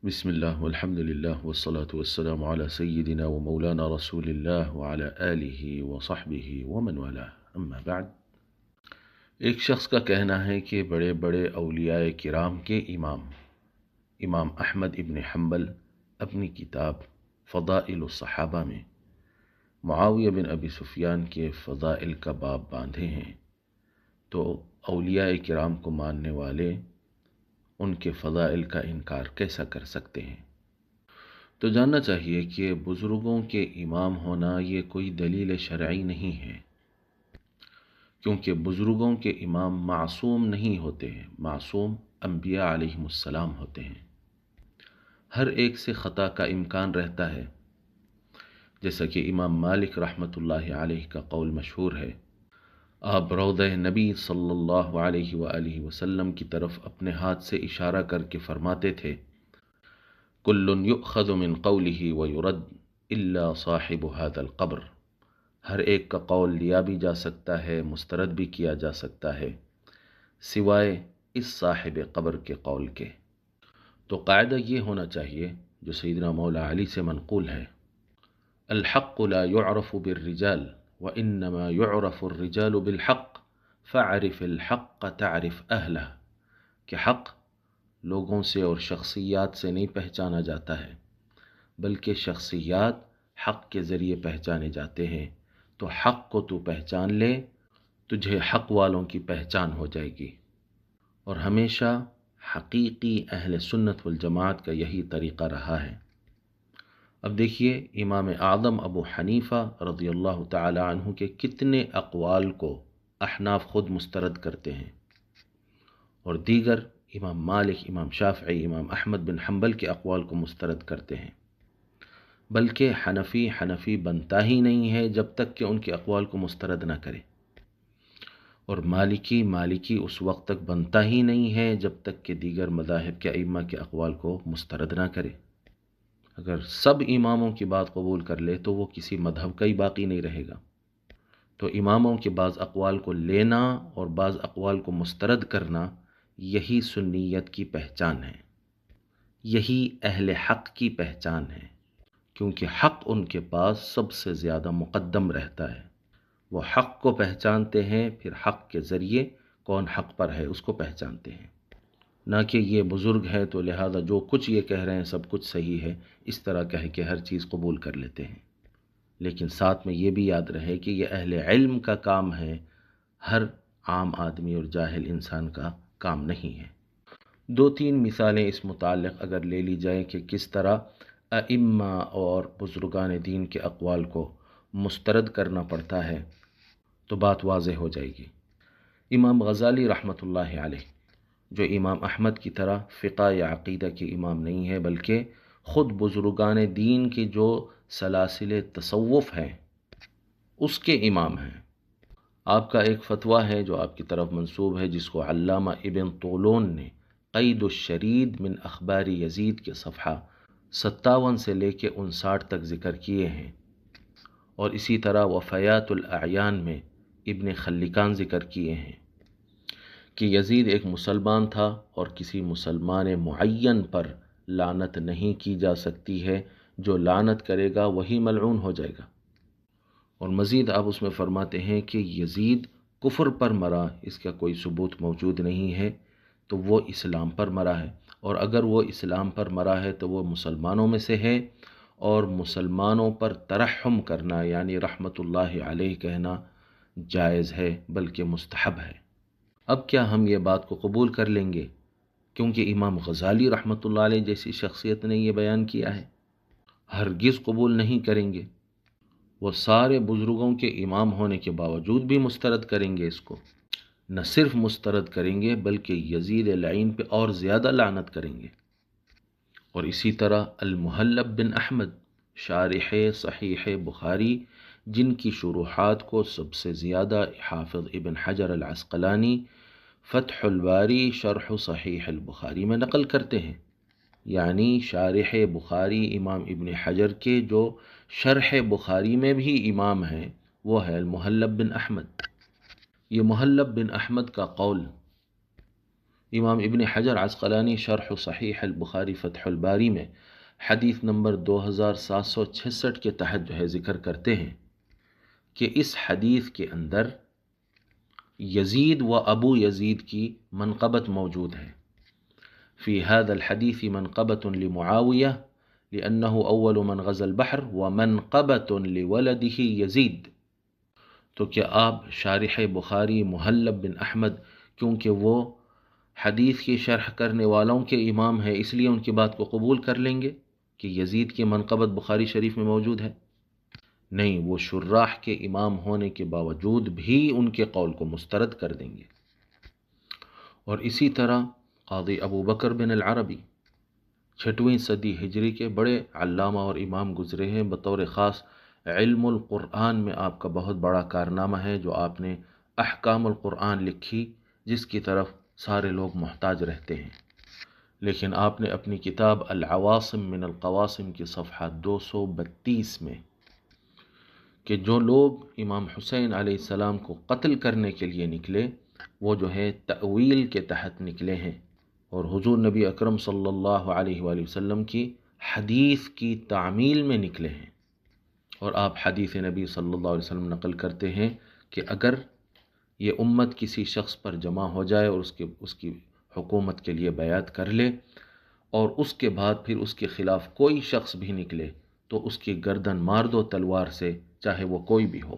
بسم اللہ والحمد للہ والصلاة والسلام علی سیدنا و مولانا رسول اللہ وعلی آلہ وصحبہ ومن والاه اما بعد۔ ایک شخص کا کہنا ہے کہ بڑے بڑے اولیاء کرام کے امام احمد ابن حنبل اپنی کتاب فضائل الصحابہ میں معاویہ بن ابی سفیان کے فضائل کا باب باندھے ہیں، تو اولیاء کرام کو ماننے والے ان کے فضائل کا انکار کیسا کر سکتے ہیں؟ تو جاننا چاہیے کہ بزرگوں کے امام ہونا یہ کوئی دلیل شرعی نہیں ہے، کیونکہ بزرگوں کے امام معصوم نہیں ہوتے ہیں، معصوم انبیاء علیہم السلام ہوتے ہیں۔ ہر ایک سے خطا کا امکان رہتا ہے، جیسا کہ امام مالک رحمۃ اللہ علیہ کا قول مشہور ہے۔ آپ روضہ نبی صلی اللہ علیہ وآلہ وسلم کی طرف اپنے ہاتھ سے اشارہ کر کے فرماتے تھے، کل یؤخذ من قولہ ویرد الا صاحب هذا القبر، ہر ایک کا قول لیا بھی جا سکتا ہے، مسترد بھی کیا جا سکتا ہے، سوائے اس صاحب قبر کے قول کے۔ تو قاعدہ یہ ہونا چاہیے جو سیدنا مولا علی سے منقول ہے، الحق لا يعرف بالرجال وإنما يعرف الرجال بالحق فاعرف الحق تعرف اہلہ، کہ حق لوگوں سے اور شخصیات سے نہیں پہچانا جاتا ہے، بلکہ شخصیات حق کے ذریعے پہچانے جاتے ہیں۔ تو حق کو تو پہچان لے، تجھے حق والوں کی پہچان ہو جائے گی۔ اور ہمیشہ حقیقی اہل سنت والجماعت کا یہی طریقہ رہا ہے۔ اب دیکھیے، امام اعظم ابو حنیفہ رضی اللہ تعالی عنہ کے کتنے اقوال کو احناف خود مسترد کرتے ہیں، اور دیگر امام مالک، امام شافعی، امام احمد بن حنبل کے اقوال کو مسترد کرتے ہیں، بلکہ حنفی بنتا ہی نہیں ہے جب تک کہ ان کے اقوال کو مسترد نہ کرے، اور مالکی اس وقت تک بنتا ہی نہیں ہے جب تک کہ دیگر مذاہب کے ائمہ کے اقوال کو مسترد نہ کرے۔ اگر سب اماموں کی بات قبول کر لے تو وہ کسی مذہب کا ہی باقی نہیں رہے گا۔ تو اماموں کے بعض اقوال کو لینا اور بعض اقوال کو مسترد کرنا، یہی سنیت کی پہچان ہے، یہی اہل حق کی پہچان ہے، کیونکہ حق ان کے پاس سب سے زیادہ مقدم رہتا ہے۔ وہ حق کو پہچانتے ہیں، پھر حق کے ذریعے کون حق پر ہے اس کو پہچانتے ہیں، نہ کہ یہ بزرگ ہے تو لہذا جو کچھ یہ کہہ رہے ہیں سب کچھ صحیح ہے، اس طرح کہہ کے ہر چیز قبول کر لیتے ہیں۔ لیکن ساتھ میں یہ بھی یاد رہے کہ یہ اہل علم کا کام ہے، ہر عام آدمی اور جاہل انسان کا کام نہیں ہے۔ دو تین مثالیں اس متعلق اگر لے لی جائیں کہ کس طرح ائمہ اور بزرگان دین کے اقوال کو مسترد کرنا پڑتا ہے، تو بات واضح ہو جائے گی۔ امام غزالی رحمۃ اللہ علیہ، جو امام احمد کی طرح فقہ یا عقیدہ کے امام نہیں ہے، بلکہ خود بزرگان دین کے جو سلاسل تصوف ہیں اس کے امام ہیں۔ آپ کا ایک فتویٰ ہے جو آپ کی طرف منسوب ہے، جس کو علامہ ابن طولون نے قید الشرید من اخبار یزید کے صفحہ 57 سے لے کے 59 تک ذکر کیے ہیں، اور اسی طرح وفیات الاعیان میں ابن خلکان ذکر کیے ہیں کہ یزید ایک مسلمان تھا اور کسی مسلمان معین پر لعنت نہیں کی جا سکتی ہے، جو لعنت کرے گا وہی ملعون ہو جائے گا۔ اور مزید آپ اس میں فرماتے ہیں کہ یزید کفر پر مرا، اس کا کوئی ثبوت موجود نہیں ہے، تو وہ اسلام پر مرا ہے، اور اگر وہ اسلام پر مرا ہے تو وہ مسلمانوں میں سے ہے، اور مسلمانوں پر ترحم کرنا یعنی رحمت اللہ علیہ کہنا جائز ہے بلکہ مستحب ہے۔ اب کیا ہم یہ بات کو قبول کر لیں گے کیونکہ امام غزالی رحمۃ اللہ علیہ جیسی شخصیت نے یہ بیان کیا ہے؟ ہرگز قبول نہیں کریں گے۔ وہ سارے بزرگوں کے امام ہونے کے باوجود بھی مسترد کریں گے اس کو، نہ صرف مسترد کریں گے بلکہ یزید لعین پہ اور زیادہ لعنت کریں گے۔ اور اسی طرح المحلب بن احمد، شارح صحیح بخاری، جن کی شروحات کو سب سے زیادہ حافظ ابن حجر العسقلانی فتح الباری شرح صحیح البخاری میں نقل کرتے ہیں، یعنی شارح بخاری امام ابن حجر کے جو شرح بخاری میں بھی امام ہیں وہ ہے المحلب بن احمد۔ یہ محلب بن احمد کا قول امام ابن حجر عسقلانی شرح صحیح البخاری فتح الباری میں حدیث نمبر 2766 کے تحت جو ہے ذکر کرتے ہیں کہ اس حدیث کے اندر یزید و ابو یزید کی منقبت موجود ہے. فی هذا الحدیث منقبت لمعاویہ لأنه اول من غزا البحر ومنقبت لولده یزید. تو کیا آپ شارح بخاری محلب بن احمد کیونکہ وہ حدیث کی شرح کرنے والوں کے امام ہے اس لیے ان کی بات کو قبول کر لیں گے کہ یزید کی منقبت بخاری شریف میں موجود ہے؟ نہیں، وہ شراح کے امام ہونے کے باوجود بھی ان کے قول کو مسترد کر دیں گے. اور اسی طرح قاضی ابو بکر بن العربی 6ویں صدی ہجری کے بڑے علامہ اور امام گزرے ہیں. بطور خاص علم القرآن میں آپ کا بہت بڑا کارنامہ ہے جو آپ نے احکام القرآن لکھی، جس کی طرف سارے لوگ محتاج رہتے ہیں. لیکن آپ نے اپنی کتاب العواصم من القواسم کی صفحہ 232 میں کہ جو لوگ امام حسین علیہ السلام کو قتل کرنے کے لیے نکلے وہ جو ہے تأویل کے تحت نکلے ہیں اور حضور نبی اکرم صلی اللہ علیہ وآلہ وسلم کی حدیث کی تعمیل میں نکلے ہیں. اور آپ حدیث نبی صلی اللہ علیہ وسلم نقل کرتے ہیں کہ اگر یہ امت کسی شخص پر جمع ہو جائے اور اس کی حکومت کے لیے بیعت کر لے اور اس کے بعد پھر اس کے خلاف کوئی شخص بھی نکلے تو اس کی گردن مار دو تلوار سے، چاہے وہ کوئی بھی ہو.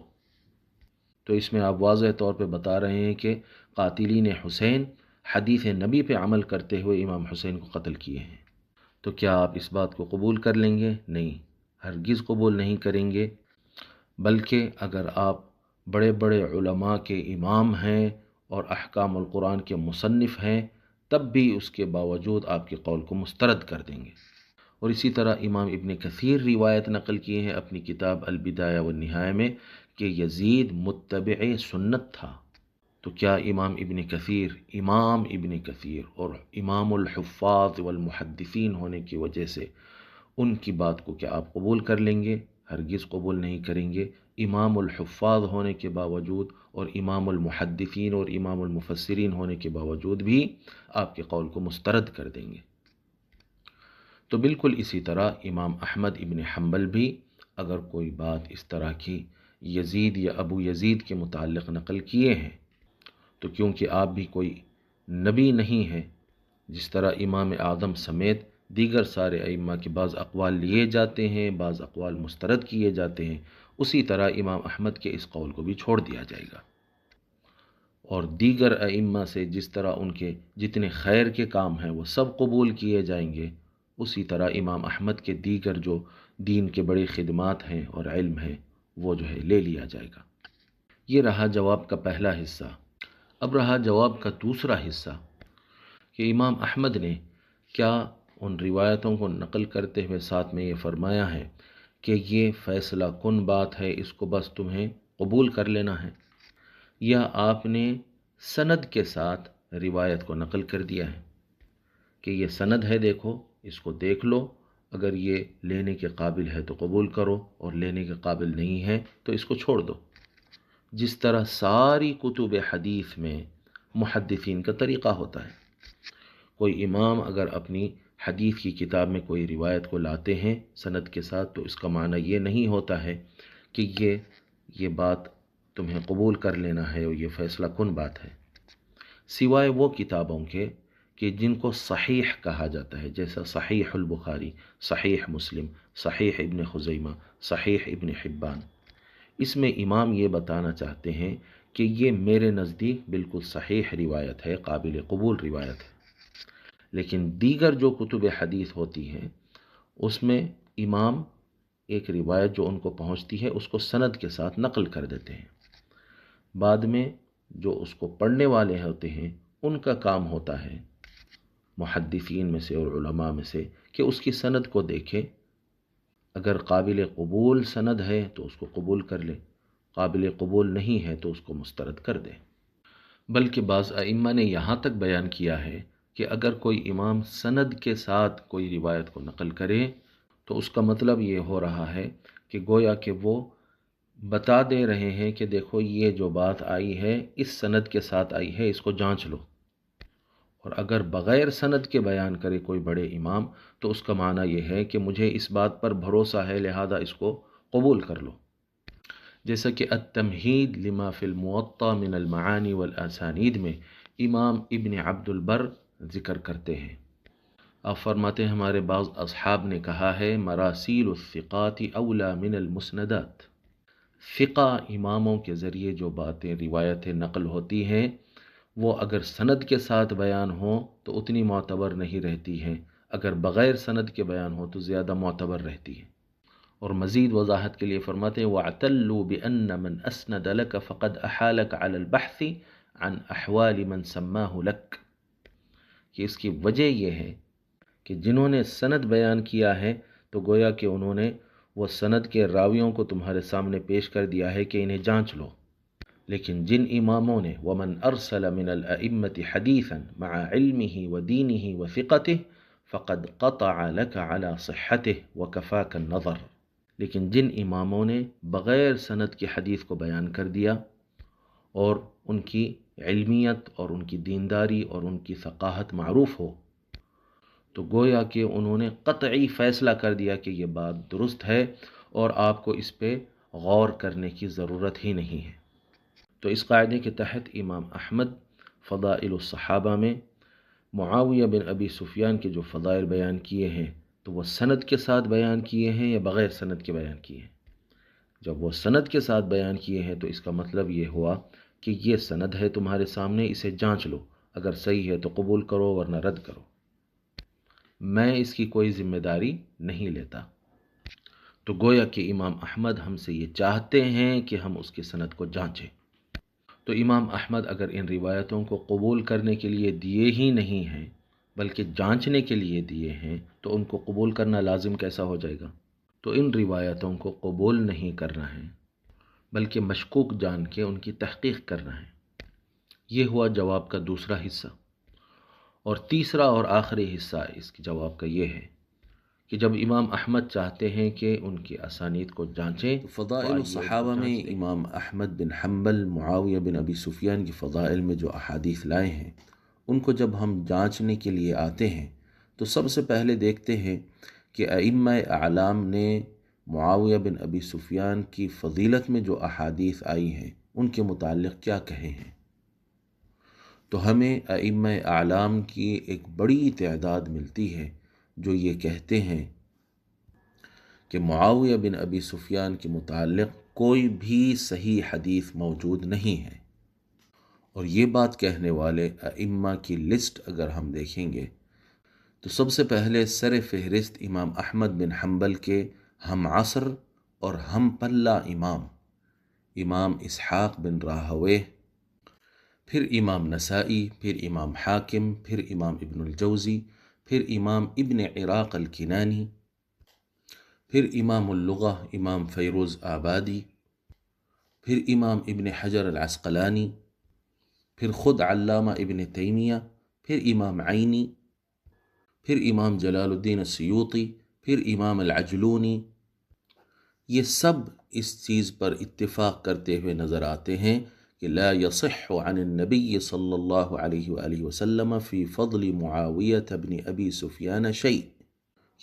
تو اس میں آپ واضح طور پہ بتا رہے ہیں کہ قاتلین حسین حدیث نبی پہ عمل کرتے ہوئے امام حسین کو قتل کیے ہیں. تو کیا آپ اس بات کو قبول کر لیں گے؟ نہیں، ہرگز قبول نہیں کریں گے. بلکہ اگر آپ بڑے بڑے علماء کے امام ہیں اور احکام القرآن کے مصنف ہیں تب بھی اس کے باوجود آپ کے قول کو مسترد کر دیں گے. اور اسی طرح امام ابن کثیر روایت نقل کیے ہیں اپنی کتاب البدایہ والنہایہ میں کہ یزید متبع سنت تھا. تو کیا امام ابن کثیر اور امام الحفاظ والمحدثین ہونے کی وجہ سے ان کی بات کو کیا آپ قبول کر لیں گے؟ ہرگز قبول نہیں کریں گے. امام الحفاظ ہونے کے باوجود اور امام المحدثین اور امام المفسرین ہونے کے باوجود بھی آپ کے قول کو مسترد کر دیں گے. تو بالکل اسی طرح امام احمد ابن حنبل بھی اگر کوئی بات اس طرح کی یزید یا ابو یزید کے متعلق نقل کیے ہیں تو کیونکہ آپ بھی کوئی نبی نہیں ہیں، جس طرح امام اعظم سمیت دیگر سارے ائمہ کے بعض اقوال لیے جاتے ہیں، بعض اقوال مسترد کیے جاتے ہیں، اسی طرح امام احمد کے اس قول کو بھی چھوڑ دیا جائے گا. اور دیگر ائمہ سے جس طرح ان کے جتنے خیر کے کام ہیں وہ سب قبول کیے جائیں گے، اسی طرح امام احمد کے دیگر جو دین کے بڑی خدمات ہیں اور علم ہے وہ جو ہے لے لیا جائے گا. یہ رہا جواب کا پہلا حصہ. اب رہا جواب کا دوسرا حصہ کہ امام احمد نے کیا ان روایتوں کو نقل کرتے ہوئے ساتھ میں یہ فرمایا ہے کہ یہ فیصلہ کن بات ہے، اس کو بس تمہیں قبول کر لینا ہے، یا آپ نے سند کے ساتھ روایت کو نقل کر دیا ہے کہ یہ سند ہے، دیکھو اس کو دیکھ لو، اگر یہ لینے کے قابل ہے تو قبول کرو اور لینے کے قابل نہیں ہے تو اس کو چھوڑ دو. جس طرح ساری کتب حدیث میں محدثین کا طریقہ ہوتا ہے. کوئی امام اگر اپنی حدیث کی کتاب میں کوئی روایت کو لاتے ہیں سند کے ساتھ تو اس کا معنی یہ نہیں ہوتا ہے کہ یہ بات تمہیں قبول کر لینا ہے اور یہ فیصلہ کن بات ہے، سوائے وہ کتابوں کے کہ جن کو صحیح کہا جاتا ہے، جیسا صحیح البخاری، صحیح مسلم، صحیح ابن خزیمہ، صحیح ابن حبان. اس میں امام یہ بتانا چاہتے ہیں کہ یہ میرے نزدیک بالکل صحیح روایت ہے، قابل قبول روایت ہے. لیکن دیگر جو کتب حدیث ہوتی ہیں اس میں امام ایک روایت جو ان کو پہنچتی ہے اس کو سند کے ساتھ نقل کر دیتے ہیں. بعد میں جو اس کو پڑھنے والے ہوتے ہیں ان کا کام ہوتا ہے محدثین میں سے اور علماء میں سے کہ اس کی سند کو دیکھے، اگر قابل قبول سند ہے تو اس کو قبول کر لے، قابل قبول نہیں ہے تو اس کو مسترد کر دے. بلکہ بعض ائمہ نے یہاں تک بیان کیا ہے کہ اگر کوئی امام سند کے ساتھ کوئی روایت کو نقل کرے تو اس کا مطلب یہ ہو رہا ہے کہ گویا کہ وہ بتا دے رہے ہیں کہ دیکھو یہ جو بات آئی ہے اس سند کے ساتھ آئی ہے، اس کو جانچ لو. اور اگر بغیر سند کے بیان کرے کوئی بڑے امام تو اس کا معنی یہ ہے کہ مجھے اس بات پر بھروسہ ہے لہذا اس کو قبول کر لو، جیسا کہ التمہید لما فی الموطا من المعانی والاسانید میں امام ابن عبد البر ذکر کرتے ہیں۔ آپ فرماتے ہیں ہمارے بعض اصحاب نے کہا ہے مراسیل الثقات اولا من المسندات، ثقہ اماموں کے ذریعے جو باتیں روایتیں نقل ہوتی ہیں وہ اگر سند کے ساتھ بیان ہوں تو اتنی معتبر نہیں رہتی ہیں، اگر بغیر سند کے بیان ہو تو زیادہ معتبر رہتی ہے۔ اور مزید وضاحت کے لیے فرماتے ہیں وَاعْتَلُّوا بِأَنَّ مَنْ أَسْنَدَ لَكَ فَقَدْ أَحَالَكَ عَلَى الْبَحْثِ عَنْ أَحْوَالِ مَنْ سَمَّاهُ لَكَ، کہ اس کی وجہ یہ ہے کہ جنہوں نے سند بیان کیا ہے تو گویا کہ انہوں نے وہ سند کے راویوں کو تمہارے سامنے پیش کر دیا ہے کہ انہیں جانچ لو، لیکن جن اماموں نے وَمَنْ أَرْسَلَ مِنَ الْأَئِمَّةِ حَدِيثًا مَعَ عِلْمِهِ وَدِينِهِ وَثِقَتِهِ فَقَدْ قَطَعَ لَكَ عَلَى صِحَّتِهِ وَكَفَاكَ النَّظَرَ، لیکن جن اماموں نے بغیر سند کی حدیث کو بیان کر دیا اور ان کی علمیت اور ان کی دینداری اور ان کی ثقافت معروف ہو تو گویا کہ انہوں نے قطعی فیصلہ کر دیا کہ یہ بات درست ہے اور آپ کو اس پہ غور کرنے کی ضرورت ہی نہیں ہے۔ تو اس قاعدے کے تحت امام احمد فضائل الصحابہ میں معاویہ بن ابی سفیان کے جو فضائل بیان کیے ہیں تو وہ سند کے ساتھ بیان کیے ہیں یا بغیر سند کے بیان کیے ہیں؟ جب وہ سند کے ساتھ بیان کیے ہیں تو اس کا مطلب یہ ہوا کہ یہ سند ہے تمہارے سامنے، اسے جانچ لو، اگر صحیح ہے تو قبول کرو ورنہ رد کرو، میں اس کی کوئی ذمہ داری نہیں لیتا۔ تو گویا کہ امام احمد ہم سے یہ چاہتے ہیں کہ ہم اس کی سند کو جانچیں۔ تو امام احمد اگر ان روایتوں کو قبول کرنے کے لیے دیے ہی نہیں ہیں بلکہ جانچنے کے لیے دیے ہیں تو ان کو قبول کرنا لازم کیسا ہو جائے گا؟ تو ان روایتوں کو قبول نہیں کرنا ہے بلکہ مشکوک جان کے ان کی تحقیق کرنا ہے۔ یہ ہوا جواب کا دوسرا حصہ۔ اور تیسرا اور آخری حصہ اس کے جواب کا یہ ہے کہ جب امام احمد چاہتے ہیں کہ ان کی اسانید کو جانچیں، فضائل الصحابہ میں امام احمد بن حنبل معاویہ بن ابی سفیان کی فضائل میں جو احادیث لائے ہیں ان کو جب ہم جانچنے کے لیے آتے ہیں تو سب سے پہلے دیکھتے ہیں کہ ائمہ اعلام نے معاویہ بن ابی سفیان کی فضیلت میں جو احادیث آئی ہیں ان کے متعلق کیا کہے ہیں۔ تو ہمیں ائمہ اعلام کی ایک بڑی تعداد ملتی ہے جو یہ کہتے ہیں کہ معاویہ بن ابی سفیان کے متعلق کوئی بھی صحیح حدیث موجود نہیں ہے۔ اور یہ بات کہنے والے ائمہ کی لسٹ اگر ہم دیکھیں گے تو سب سے پہلے سر فہرست امام احمد بن حنبل کے ہم عصر اور ہم پلہ امام اسحاق بن راہویہ، پھر امام نسائی، پھر امام حاکم، پھر امام ابن الجوزی، پھر امام ابن عراق الکنانی، پھر امام اللغہ امام فیروز آبادی، پھر امام ابن حجر العسقلانی، پھر خود علامہ ابن تیمیہ، پھر امام عینی، پھر امام جلال الدین السیوطی، پھر امام العجلونی۔ یہ سب اس چیز پر اتفاق کرتے ہوئے نظر آتے ہیں کہ لا يصح عن النبی صلی اللہ علیہ وآلہ وسلم فی فضل معاویہ بن ابی سفیان شیء،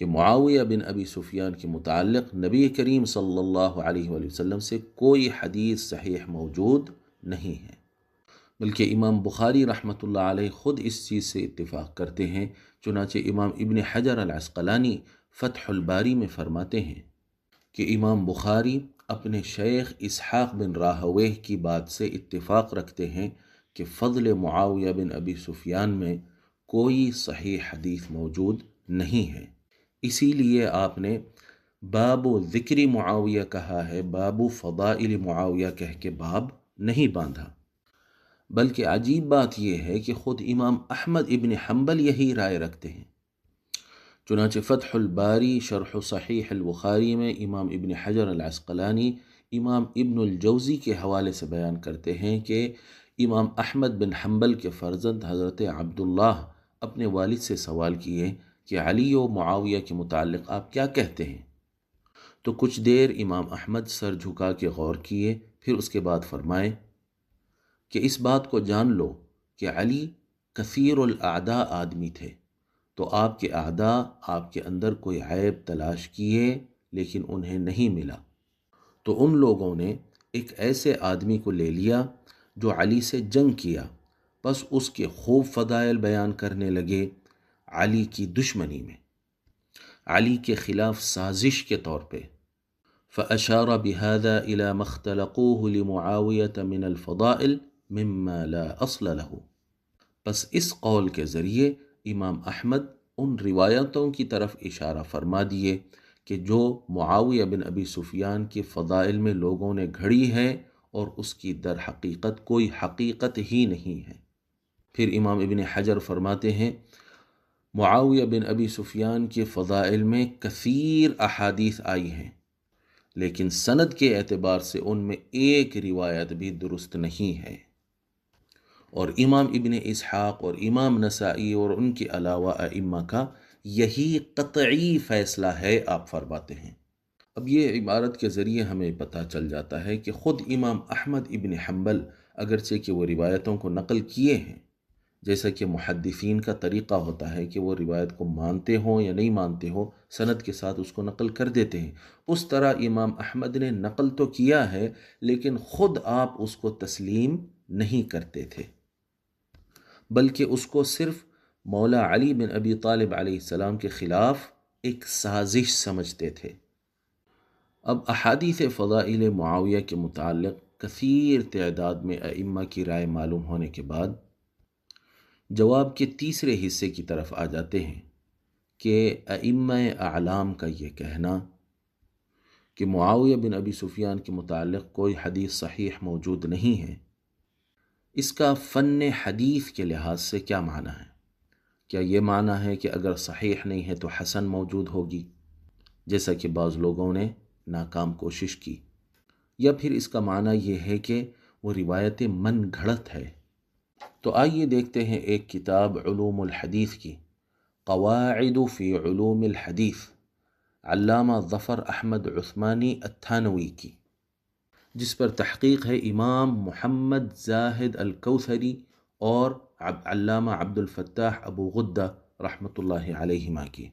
کہ معاویہ بن ابی سفیان کے متعلق نبی کریم صلی اللہ علیہ وآلہ وسلم سے کوئی حدیث صحیح موجود نہیں ہے، بلکہ امام بخاری رحمۃ اللہ علیہ خود اس چیز سے اتفاق کرتے ہیں۔ چنانچہ امام ابن حجر العسقلانی فتح الباری میں فرماتے ہیں کہ امام بخاری اپنے شیخ اسحاق بن راہویہ کی بات سے اتفاق رکھتے ہیں کہ فضل معاویہ بن ابی سفیان میں کوئی صحیح حدیث موجود نہیں ہے، اسی لیے آپ نے باب ذکر معاویہ کہا ہے، باب فضائل معاویہ کہہ کے باب نہیں باندھا۔ بلکہ عجیب بات یہ ہے کہ خود امام احمد ابن حنبل یہی رائے رکھتے ہیں۔ چنانچہ فتح الباری شرح صحیح البخاری میں امام ابن حجر العسقلانی امام ابن الجوزی کے حوالے سے بیان کرتے ہیں کہ امام احمد بن حنبل کے فرزند حضرت عبداللہ اپنے والد سے سوال کیے کہ علی و معاویہ کے متعلق آپ کیا کہتے ہیں؟ تو کچھ دیر امام احمد سر جھکا کے غور کیے، پھر اس کے بعد فرمائے کہ اس بات کو جان لو کہ علی کثیر الاعداء آدمی تھے، تو آپ کے اعداء آپ کے اندر کوئی عیب تلاش کیے لیکن انہیں نہیں ملا، تو ان لوگوں نے ایک ایسے آدمی کو لے لیا جو علی سے جنگ کیا، بس اس کے خوب فضائل بیان کرنے لگے علی کی دشمنی میں، علی کے خلاف سازش کے طور پہ۔ فأشار بهذا إلى ما اختلقوه لمعاوية من الفضائل مما لا أصل له، پس اس قول کے ذریعے امام احمد ان روایتوں کی طرف اشارہ فرما دیے کہ جو معاویہ بن ابی سفیان کے فضائل میں لوگوں نے گھڑی ہے اور اس کی در حقیقت کوئی حقیقت ہی نہیں ہے۔ پھر امام ابن حجر فرماتے ہیں معاویہ بن ابی سفیان کے فضائل میں کثیر احادیث آئی ہیں، لیکن سند کے اعتبار سے ان میں ایک روایت بھی درست نہیں ہے، اور امام ابن اسحاق اور امام نسائی اور ان کے علاوہ ائمہ کا یہی قطعی فیصلہ ہے، آپ فرماتے ہیں۔ اب یہ عبارت کے ذریعے ہمیں پتہ چل جاتا ہے کہ خود امام احمد ابن حنبل اگرچہ کہ وہ روایتوں کو نقل کیے ہیں، جیسا کہ محدثین کا طریقہ ہوتا ہے کہ وہ روایت کو مانتے ہوں یا نہیں مانتے ہوں، سند کے ساتھ اس کو نقل کر دیتے ہیں، اس طرح امام احمد نے نقل تو کیا ہے لیکن خود آپ اس کو تسلیم نہیں کرتے تھے، بلکہ اس کو صرف مولا علی بن ابی طالب علیہ السلام کے خلاف ایک سازش سمجھتے تھے۔ اب احادیث فضائل معاویہ کے متعلق کثیر تعداد میں ائمہ کی رائے معلوم ہونے کے بعد جواب کے تیسرے حصے کی طرف آ جاتے ہیں کہ ائمہ اعلام کا یہ کہنا کہ معاویہ بن ابی سفیان کے متعلق کوئی حدیث صحیح موجود نہیں ہے، اس کا فن حدیث کے لحاظ سے کیا معنی ہے؟ کیا یہ معنی ہے کہ اگر صحیح نہیں ہے تو حسن موجود ہوگی، جیسا کہ بعض لوگوں نے ناکام کوشش کی، یا پھر اس کا معنی یہ ہے کہ وہ روایت من گھڑت ہے؟ تو آئیے دیکھتے ہیں ایک کتاب علوم الحدیث کی، قواعد فی علوم الحدیث، علامہ ظفر احمد عثمانی التھانوی کی، جس پر تحقیق ہے امام محمد زاہد الکوثری اور علامہ عبد الفتاح ابو غدہ رحمۃ اللہ علیہما کی۔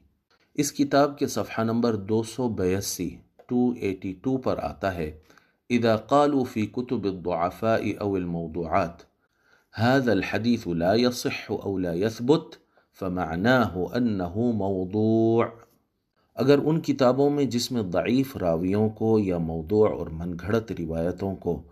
اس کتاب کے صفحہ نمبر 282 پر آتا ہے اذا قالوا فی کتب الضعفاء او الموضوعات هذا الحديث لا يصح او لا يثبت فمعناه انه موضوع، اگر ان کتابوں میں جس میں ضعیف راویوں کو یا موضوع اور من گھڑت روایتوں کو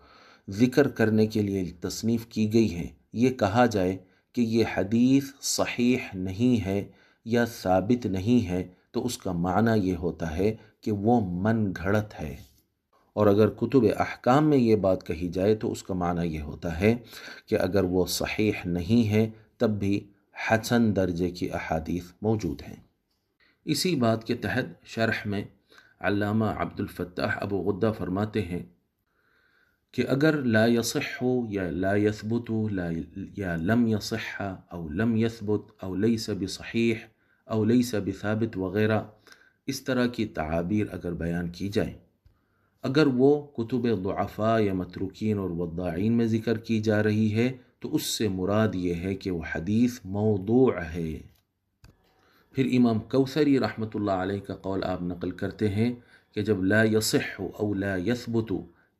ذکر کرنے کے لیے تصنیف کی گئی ہے، یہ کہا جائے کہ یہ حدیث صحیح نہیں ہے یا ثابت نہیں ہے، تو اس کا معنی یہ ہوتا ہے کہ وہ من گھڑت ہے، اور اگر کتب احکام میں یہ بات کہی جائے تو اس کا معنی یہ ہوتا ہے کہ اگر وہ صحیح نہیں ہے تب بھی حسن درجے کی احادیث موجود ہیں۔ اسی بات کے تحت شرح میں علامہ عبد الفتاح ابو غدہ فرماتے ہیں کہ اگر لا یصح یا لا یثبت یا لم یصح او لم یثبت او لیس بصحیح او لیس بثابت وغیرہ اس طرح کی تعابیر اگر بیان کی جائیں، اگر وہ کتب ضعفاء یا متروکین اور وضاعین میں ذکر کی جا رہی ہے تو اس سے مراد یہ ہے کہ وہ حدیث موضوع ہے۔ پھر امام کوثری رحمۃ اللہ علیہ کا قول آپ نقل کرتے ہیں کہ جب لا یصح او لا یثبت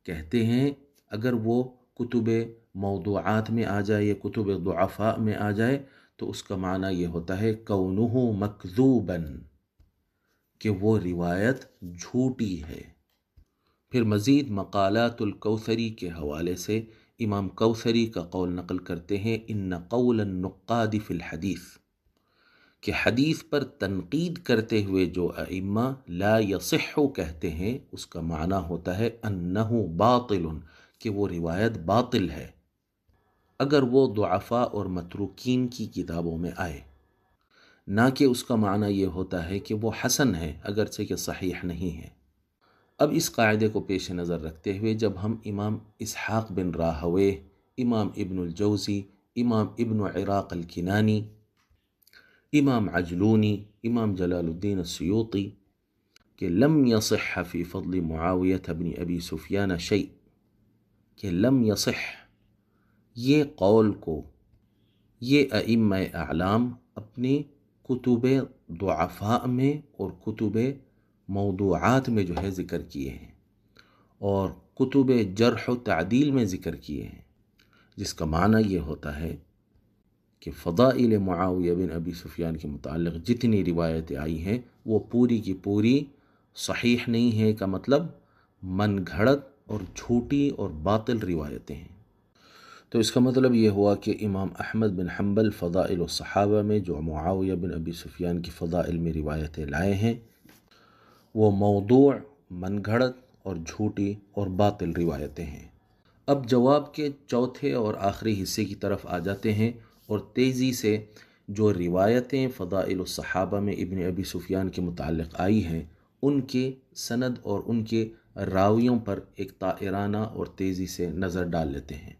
کہتے ہیں، اگر وہ کتب موضوعات میں آ جائے یا کتب ضعفاء میں آ جائے تو اس کا معنی یہ ہوتا ہے کونہ مکذوبا، کہ وہ روایت جھوٹی ہے۔ پھر مزید مقالات الکوثری کے حوالے سے امام کوثری کا قول نقل کرتے ہیں ان قول النقاد فی الحدیث، کہ حدیث پر تنقید کرتے ہوئے جو ائمہ لا یصح کہتے ہیں، اس کا معنی ہوتا ہے انہ باطل، کہ وہ روایت باطل ہے اگر وہ ضعفاء اور متروکین کی کتابوں میں آئے، نہ کہ اس کا معنی یہ ہوتا ہے کہ وہ حسن ہے اگرچہ کہ صحیح نہیں ہے۔ اب اس قاعدے کو پیش نظر رکھتے ہوئے جب ہم امام اسحاق بن راہوے، امام ابن الجوزی، امام ابن عراق الکنانی، امام عجلونی، امام جلال الدین السیوطی کہ لم یصح فی فضل معاویہ بن ابی سفیان شیء، کہ لم یصح یہ قول کو یہ ائمہ اعلام اپنی کتب ضعفاء میں اور کتب موضوعات میں جو ہے ذکر کیے ہیں، اور کتب جرح و تعدیل میں ذکر کیے ہیں، جس کا معنی یہ ہوتا ہے کہ فضائل معاویہ بن ابی سفیان کے متعلق جتنی روایتیں آئی ہیں وہ پوری کی پوری صحیح نہیں ہے، کا مطلب من گھڑت اور جھوٹی اور باطل روایتیں ہیں۔ تو اس کا مطلب یہ ہوا کہ امام احمد بن حنبل فضائل الصحابہ میں جو معاویہ بن ابی سفیان کی فضائل میں روایتیں لائے ہیں وہ موضوع، من گھڑت اور جھوٹی اور باطل روایتیں ہیں۔ اب جواب کے چوتھے اور آخری حصے کی طرف آ جاتے ہیں، اور تیزی سے جو روایتیں فضائل الصحابہ میں ابن ابی سفیان کے متعلق آئی ہیں ان کے سند اور ان کے راویوں پر ایک طائرانہ اور تیزی سے نظر ڈال لیتے ہیں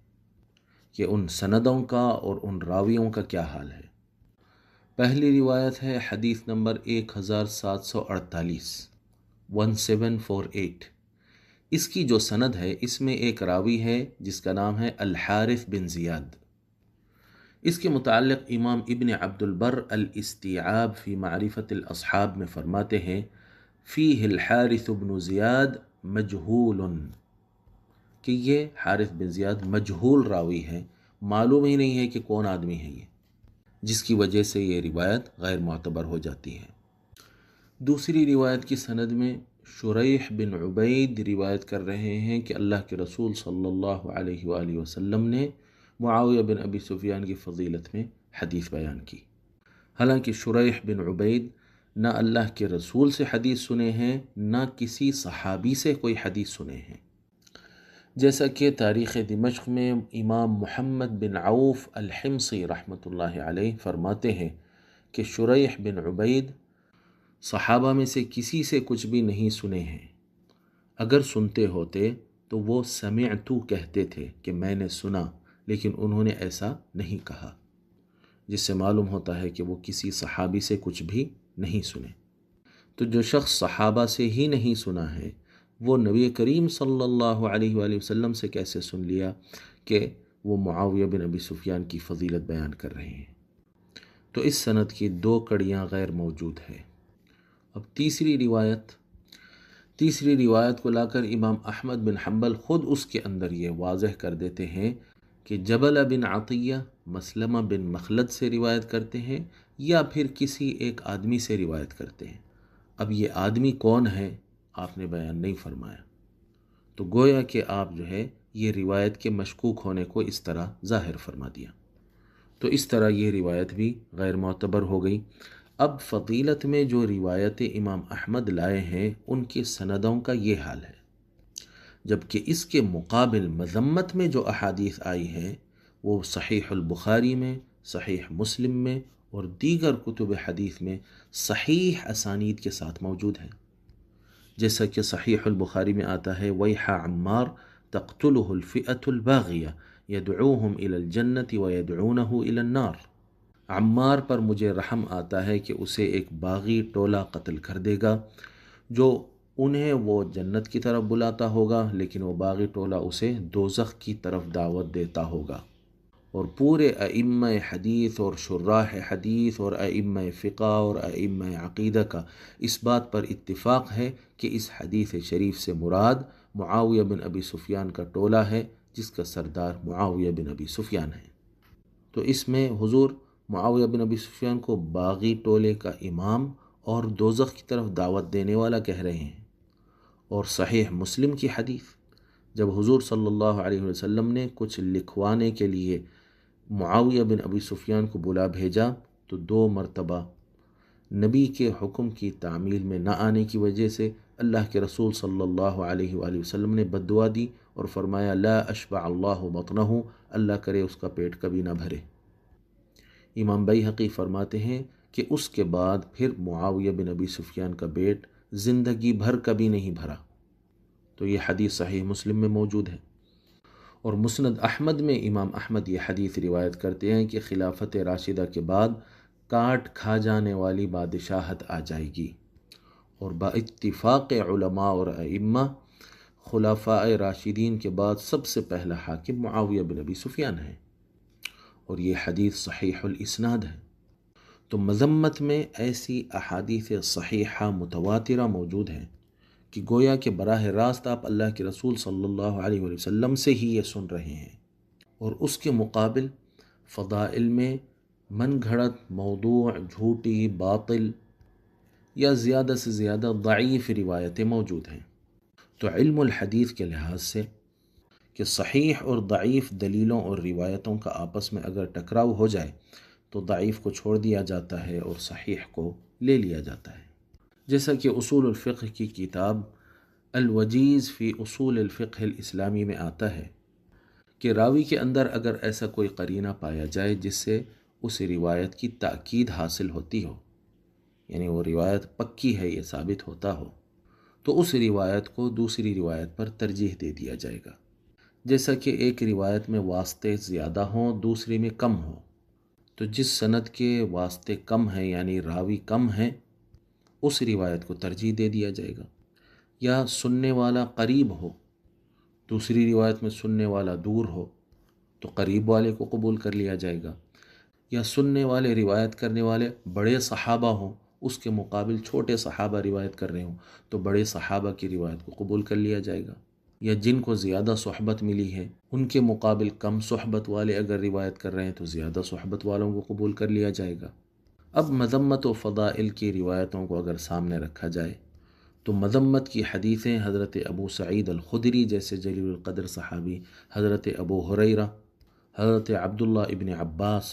کہ ان سندوں کا اور ان راویوں کا کیا حال ہے۔ پہلی روایت ہے حدیث نمبر 1748، 1748۔ اس کی جو سند ہے اس میں ایک راوی ہے جس کا نام ہے الحارث بن زیاد۔ اس کے متعلق امام ابن عبد البر الاستیعاب فی معرفت الاصحاب میں فرماتے ہیں فیہ الحارث بن زیاد مجہول، کہ یہ حارث بن زیاد مجہول راوی ہے، معلوم ہی نہیں ہے کہ کون آدمی ہے یہ، جس کی وجہ سے یہ روایت غیر معتبر ہو جاتی ہے۔ دوسری روایت کی سند میں شریح بن عبید روایت کر رہے ہیں کہ اللہ کے رسول صلی اللہ علیہ وآلہ وسلم نے معاویہ بن ابی سفیان کی فضیلت میں حدیث بیان کی۔ حالانکہ شریح بن عبید نہ اللہ کے رسول سے حدیث سنے ہیں نہ کسی صحابی سے کوئی حدیث سنے ہیں، جیسا کہ تاریخ دمشق میں امام محمد بن عوف الحمصی رحمۃ اللہ علیہ فرماتے ہیں کہ شریح بن عبید صحابہ میں سے کسی سے کچھ بھی نہیں سنے ہیں، اگر سنتے ہوتے تو وہ سمعتو کہتے تھے کہ میں نے سنا، لیکن انہوں نے ایسا نہیں کہا، جس سے معلوم ہوتا ہے کہ وہ کسی صحابی سے کچھ بھی نہیں سنے۔ تو جو شخص صحابہ سے ہی نہیں سنا ہے وہ نبی کریم صلی اللہ علیہ وآلہ وسلم سے کیسے سن لیا کہ وہ معاویہ بن ابی سفیان کی فضیلت بیان کر رہے ہیں؟ تو اس سند کی دو کڑیاں غیر موجود ہے۔ اب تیسری روایت کو لا کر امام احمد بن حنبل خود اس کے اندر یہ واضح کر دیتے ہیں کہ جبل بن عطیہ مسلمہ بن مخلد سے روایت کرتے ہیں یا پھر کسی ایک آدمی سے روایت کرتے ہیں۔ اب یہ آدمی کون ہے آپ نے بیان نہیں فرمایا، تو گویا کہ آپ جو ہے یہ روایت کے مشکوک ہونے کو اس طرح ظاہر فرما دیا، تو اس طرح یہ روایت بھی غیر معتبر ہو گئی۔ اب فضیلت میں جو روایت امام احمد لائے ہیں ان کے سندوں کا یہ حال ہے، جبکہ اس کے مقابل مذمت میں جو احادیث آئی ہیں وہ صحیح البخاری میں، صحیح مسلم میں اور دیگر کتب حدیث میں صحیح اسانید کے ساتھ موجود ہیں، جیسا کہ صحیح البخاری میں آتا ہے ویح عمار تقتلہ الفئۃ الباغیہ یدعوہم الی الجنۃ ویدعونہ الی النار۔ عمار پر مجھے رحم آتا ہے کہ اسے ایک باغی ٹولہ قتل کر دے گا جو انہیں وہ جنت کی طرف بلاتا ہوگا، لیکن وہ باغی ٹولہ اسے دوزخ کی طرف دعوت دیتا ہوگا۔ اور پورے ائمہ حدیث اور شراح حدیث اور ائمہ فقہ اور ائمہ عقیدہ کا اس بات پر اتفاق ہے کہ اس حدیث شریف سے مراد معاویہ بن ابی سفیان کا ٹولہ ہے جس کا سردار معاویہ بن ابی سفیان ہے۔ تو اس میں حضور معاویہ بن ابی سفیان کو باغی ٹولے کا امام اور دوزخ کی طرف دعوت دینے والا کہہ رہے ہیں۔ اور صحیح مسلم کی حدیث جب حضور صلی اللہ علیہ وسلم نے کچھ لکھوانے کے لیے معاویہ بن ابی سفیان کو بلا بھیجا تو 2 مرتبہ نبی کے حکم کی تعمیل میں نہ آنے کی وجہ سے اللہ کے رسول صلی اللہ علیہ وآلہ وسلم نے بد دعا دی اور فرمایا لا اشبع اللہ بطنہ، اللہ کرے اس کا پیٹ کبھی نہ بھرے۔ امام بیہقی فرماتے ہیں کہ اس کے بعد پھر معاویہ بن ابی سفیان کا پیٹ زندگی بھر کبھی نہیں بھرا۔ تو یہ حدیث صحیح مسلم میں موجود ہے۔ اور مسند احمد میں امام احمد یہ حدیث روایت کرتے ہیں کہ خلافت راشدہ کے بعد کاٹ کھا جانے والی بادشاہت آ جائے گی، اور با اتفاق علماء اور ائمہ خلفاء راشدین کے بعد سب سے پہلا حاکم معاویہ بن ابی سفیان ہے۔ اور یہ حدیث صحیح الاسناد ہے۔ تو مذمت میں ایسی احادیث صحیحہ متواترہ موجود ہیں کہ گویا کہ براہ راست آپ اللہ کے رسول صلی اللہ علیہ وسلم سے ہی یہ سن رہے ہیں، اور اس کے مقابل فضائل میں من گھڑت موضوع، جھوٹی، باطل یا زیادہ سے زیادہ ضعیف روایتیں موجود ہیں۔ تو علم الحدیث کے لحاظ سے کہ صحیح اور ضعیف دلیلوں اور روایتوں کا آپس میں اگر ٹکراؤ ہو جائے تو ضعیف کو چھوڑ دیا جاتا ہے اور صحیح کو لے لیا جاتا ہے۔ جیسا کہ اصول الفقہ کی کتاب الوجیز فی اصول الفقہ الاسلامی میں آتا ہے کہ راوی کے اندر اگر ایسا کوئی قرینہ پایا جائے جس سے اس روایت کی تأکید حاصل ہوتی ہو، یعنی وہ روایت پکی ہے یہ ثابت ہوتا ہو، تو اس روایت کو دوسری روایت پر ترجیح دے دیا جائے گا۔ جیسا کہ ایک روایت میں واسطے زیادہ ہوں، دوسری میں کم ہوں، تو جس سند کے واسطے کم ہیں یعنی راوی کم ہیں اس روایت کو ترجیح دے دیا جائے گا۔ یا سننے والا قریب ہو، دوسری روایت میں سننے والا دور ہو تو قریب والے کو قبول کر لیا جائے گا۔ یا سننے والے روایت کرنے والے بڑے صحابہ ہوں، اس کے مقابل چھوٹے صحابہ روایت کر رہے ہوں تو بڑے صحابہ کی روایت کو قبول کر لیا جائے گا۔ یا جن کو زیادہ صحبت ملی ہے ان کے مقابل کم صحبت والے اگر روایت کر رہے ہیں تو زیادہ صحبت والوں کو قبول کر لیا جائے گا۔ اب مذمت و فضائل کی روایتوں کو اگر سامنے رکھا جائے تو مذمت کی حدیثیں حضرت ابو سعید الخدری جیسے جلیل القدر صحابی، حضرت ابو ہریرہ، حضرت عبداللہ ابن عباس،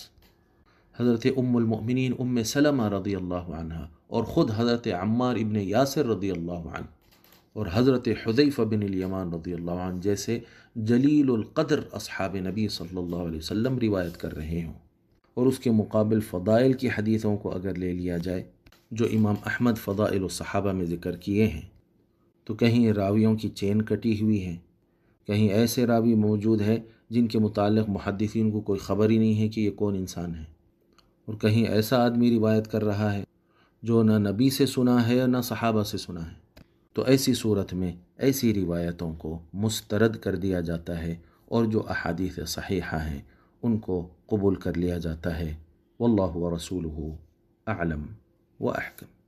حضرت ام المؤمنین ام سلمہ رضی اللہ عنہ، اور خود حضرت عمار ابن یاسر رضی اللہ عنہ، اور حضرت حذیفہ بن الیمان رضی اللہ عنہ جیسے جلیل القدر اصحاب نبی صلی اللہ علیہ وسلم روایت کر رہے ہوں، اور اس کے مقابل فضائل کی حدیثوں کو اگر لے لیا جائے جو امام احمد فضائل الصحابہ میں ذکر کیے ہیں، تو کہیں راویوں کی چین کٹی ہوئی ہے، کہیں ایسے راوی موجود ہے جن کے متعلق محدثین کو کوئی خبر ہی نہیں ہے کہ یہ کون انسان ہے، اور کہیں ایسا آدمی روایت کر رہا ہے جو نہ نبی سے سنا ہے نہ صحابہ سے سنا ہے، تو ایسی صورت میں ایسی روایتوں کو مسترد کر دیا جاتا ہے اور جو احادیث صحیحہ ہیں ان کو قبول کر لیا جاتا ہے۔ واللہ ورسولہ اعلم و احکم۔